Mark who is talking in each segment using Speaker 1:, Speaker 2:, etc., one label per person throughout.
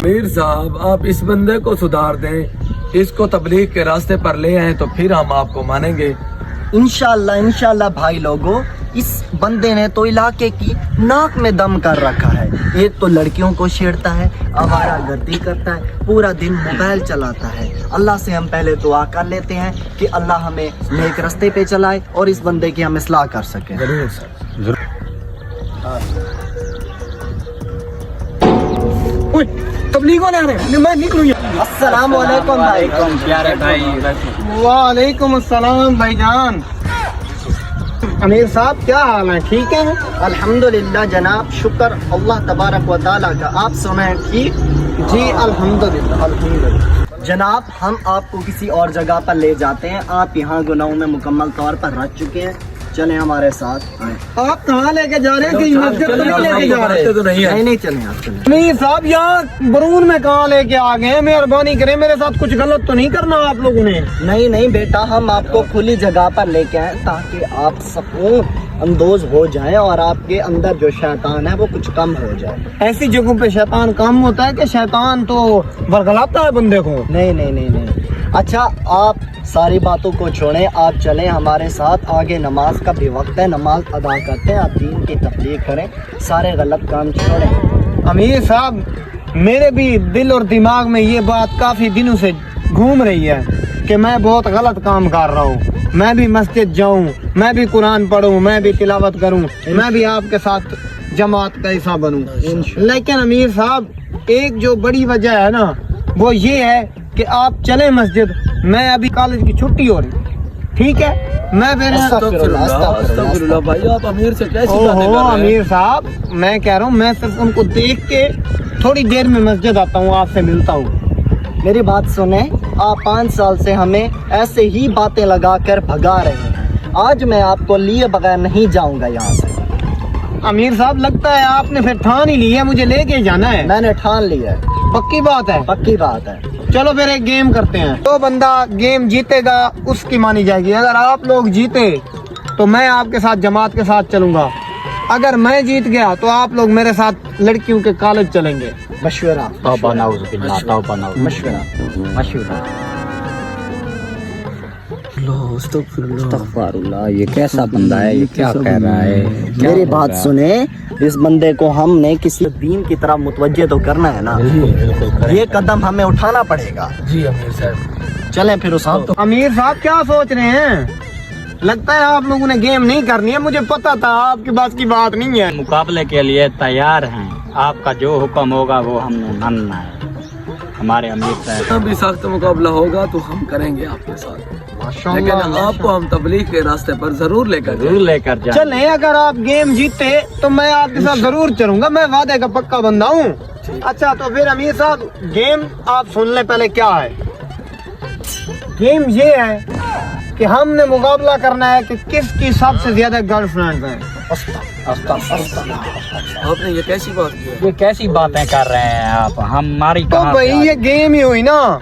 Speaker 1: میر صاحب آپ اس بندے کو سدھار دیں, اس کو تبلیغ کے راستے پر لے آئیں تو پھر ہم آپ کو مانیں گے.
Speaker 2: انشاءاللہ بھائی لوگوں, اس بندے نے تو علاقے کی ناک میں دم کر رکھا ہے. ایک تو لڑکیوں کو چھیڑتا ہے, آوارہ گردی کرتا ہے, پورا دن موبائل چلاتا ہے. اللہ سے ہم پہلے دعا کر لیتے ہیں کہ اللہ ہمیں نیک راستے پہ چلائے اور اس بندے کی ہم اصلاح کر سکیں.
Speaker 1: ضرور سر.
Speaker 3: تبلیغ والے آ رہے ہیں, میں نکلوں.
Speaker 2: السلام علیکم بھائی.
Speaker 3: پیارے بھائی. وعلیکم السلام بھائی جان. امیر صاحب کیا حال ہے, ٹھیک ہے؟
Speaker 2: الحمدللہ جناب, شکر اللہ تبارک و تعالیٰ کا. آپ سنیں ٹھیک؟
Speaker 3: جی الحمدللہ.
Speaker 2: جناب ہم آپ کو کسی اور جگہ پر لے جاتے ہیں. آپ یہاں گناہوں میں مکمل طور پر رچ چکے ہیں, چلیں ہمارے ساتھ.
Speaker 3: آپ کہاں لے کے جا رہے ہیں کہ مسجد تو نہیں لے کے جا رہے؟
Speaker 1: تو نہیں ہے.
Speaker 2: نہیں چلیں آپ چلیں.
Speaker 3: امیر صاحب یہاں برون میں کہاں لے کے آ گئے ہیں؟ مہربانی کریں, میرے ساتھ کچھ غلط تو نہیں کرنا آپ لوگوں نے.
Speaker 2: نہیں بیٹا, ہم آپ کو کھلی جگہ پر لے کے آئے تاکہ آپ سکون اندوز ہو جائیں اور آپ کے اندر جو شیطان ہے وہ کچھ کم ہو جائے.
Speaker 3: ایسی جگہوں پہ شیطان کام ہوتا ہے کہ شیطان تو ورگلاتا ہے بندے کو.
Speaker 2: نہیں. اچھا آپ ساری باتوں کو چھوڑیں, آپ چلیں ہمارے ساتھ. آگے نماز کا بھی وقت ہے, نماز ادا کرتے ہیں. آپ دین کی تبلیغ کریں, سارے غلط کام چھوڑیں.
Speaker 3: امیر صاحب میرے بھی دل اور دماغ میں یہ بات کافی دنوں سے گھوم رہی ہے کہ میں بہت غلط کام کر رہا ہوں. میں بھی مسجد جاؤں, میں بھی قرآن پڑھوں, میں بھی تلاوت کروں, میں بھی آپ کے ساتھ جماعت کا حصہ بنوں. لیکن امیر صاحب ایک جو بڑی وجہ ہے نا وہ یہ ہے کہ آپ چلیں مسجد. میں ابھی کالج کی چھٹی ہو رہی, ٹھیک ہے؟ میں پھر
Speaker 1: استغفراللہ بھائی, آپ امیر سے کیسی باتیں کر رہے ہیں؟
Speaker 3: امیر صاحب میں کہہ رہا ہوں, میں صرف ان کو دیکھ کے تھوڑی دیر میں مسجد آتا ہوں, آپ سے ملتا ہوں.
Speaker 2: میری بات سنیں, آپ 5 سال سے ہمیں ایسے ہی باتیں لگا کر بھگا رہے ہیں. آج میں آپ کو لیے بغیر نہیں جاؤں گا یہاں سے.
Speaker 3: امیر صاحب لگتا ہے آپ نے پھر ٹھان ہی لی ہے, مجھے لے کے جانا ہے.
Speaker 2: میں نے ٹھان لیا ہے.
Speaker 3: پکی بات ہے؟
Speaker 2: پکی بات ہے.
Speaker 3: چلو پھر ایک گیم کرتے ہیں. جو بندہ گیم جیتے گا اس کی مانی جائے گی. اگر آپ لوگ جیتے تو میں آپ کے ساتھ جماعت کے ساتھ چلوں گا. اگر میں جیت گیا تو آپ لوگ میرے ساتھ لڑکیوں کے کالج چلیں گے.
Speaker 2: مشورہ.
Speaker 4: استغفر اللہ, یہ کیسا بندہ ہے, یہ کیا کہہ رہا ہے؟
Speaker 2: میری بات سنیں, اس بندے کو ہم نے کسی دین کی طرف متوجہ تو کرنا ہے نا. یہ قدم ہمیں اٹھانا پڑے گا.
Speaker 1: جی امیر صاحب.
Speaker 2: چلیں پھر اس وقت.
Speaker 3: امیر صاحب کیا سوچ رہے ہیں؟ لگتا ہے آپ لوگوں نے گیم نہیں کرنی ہے. مجھے پتا تھا آپ کے پاس کی بات نہیں ہے.
Speaker 4: مقابلے کے لیے تیار ہیں, آپ کا جو حکم ہوگا وہ ہم نے ماننا ہے. ہمارے امیر صاحب
Speaker 1: بھی سخت مقابلہ ہوگا تو ہم کریں گے آپ کے ساتھ, لیکن آپ کو ہم تبلیغ کے راستے پر ضرور لے کر
Speaker 4: جائیں.
Speaker 3: چلیں, اگر آپ گیم جیتے تو میں آپ کے ساتھ ضرور چلوں گا. میں وعدے کا پکا بندہ ہوں. اچھا تو پھر امیر صاحب گیم آپ سن لیں پہلے کیا ہے. گیم یہ ہے کہ ہم نے مقابلہ کرنا ہے کہ کس کی سب سے زیادہ گرل فرینڈ ہیں.
Speaker 1: آپ نے یہ کیسی بات کی ہے؟
Speaker 4: یہ کیسی باتیں کر رہے ہیں آپ؟ ہماری
Speaker 3: تو بھائی یہ گیم ہی ہوئی نا.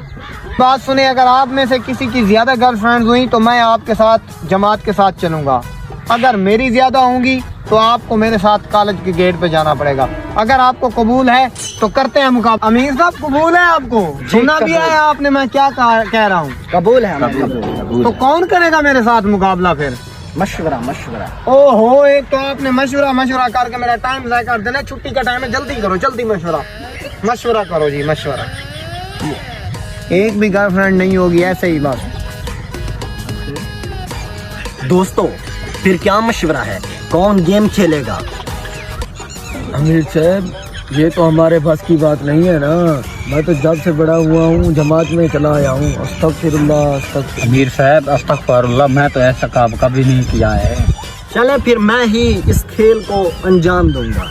Speaker 3: بات سنیں, اگر آپ میں سے کسی کی زیادہ گرل فرینڈ ہوئی تو میں آپ کے ساتھ جماعت کے ساتھ چلوں گا. اگر میری زیادہ ہوں گی تو آپ کو میرے ساتھ کالج کے گیٹ پہ جانا پڑے گا. اگر آپ کو قبول ہے تو کرتے ہیں مقابلہ. امیر صاحب قبول ہے آپ کو؟ سنا بھی ہے آپ نے میں کیا کہہ رہا ہوں.
Speaker 2: قبول ہے ہمیں, قبول.
Speaker 3: تو کون کرے گا میرے ساتھ مقابلہ پھر؟
Speaker 2: مشورہ.
Speaker 3: او ہو, ایک تو آپ نے مشورہ کر کے میرا ٹائم ضائع کر دینا. چھٹی کا ٹائم ہے, جلدی کرو, جلدی مشورہ کرو جی. مشورہ. ایک بھی گرل فرینڈ نہیں ہوگی ایسے ہی بس.
Speaker 2: دوستو پھر کیا مشورہ ہے, کون گیم کھیلے گا؟
Speaker 1: امیر صاحب یہ تو ہمارے بس کی بات نہیں ہے نا. میں تو جب سے بڑا ہوا ہوں جماعت میں چلا آیا ہوں. استغفراللہ.
Speaker 4: امیر صاحب استغفر اللہ, میں تو ایسا کام کبھی نہیں کیا ہے.
Speaker 2: چلیں پھر میں ہی اس کھیل کو انجام دوں گا.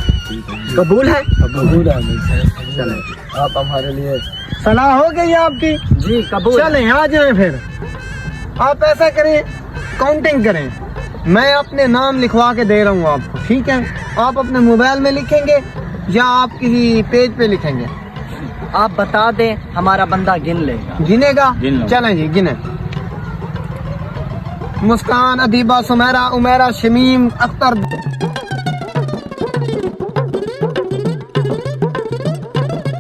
Speaker 2: قبول ہے؟
Speaker 1: قبول ہے امیر صاحب. چلیں آپ ہمارے لیے.
Speaker 3: صلاح ہو گئی آپ کی؟
Speaker 2: جی قبول.
Speaker 3: چلیں آ جائیں پھر. آپ ایسا کریں, کاؤنٹنگ کریں. میں اپنے نام لکھوا کے دے رہا ہوں آپ کو, ٹھیک ہے؟ آپ اپنے موبائل میں لکھیں گے یا آپ کسی پیج پہ لکھیں گے؟
Speaker 2: آپ بتا دیں, ہمارا بندہ گن لے گا.
Speaker 3: گنے گا؟ چلیں جی گنیں. مسکان, ادیبہ, سمیرہ, عمیرہ, شمیم, اختر.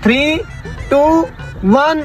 Speaker 3: 3, 2, 1